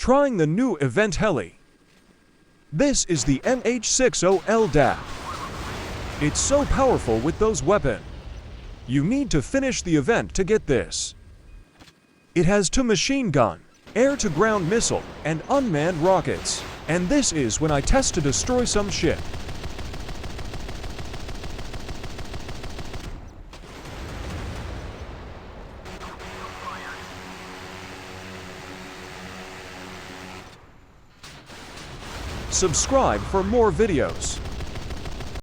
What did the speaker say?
Trying the new event heli. This is the MH60L DAP. It's so powerful with those weapons. You need to finish the event to get this. It has 2 machine gun, air-to-ground missile, and unmanned rockets. And this is when I test to destroy some ship. Subscribe for more videos.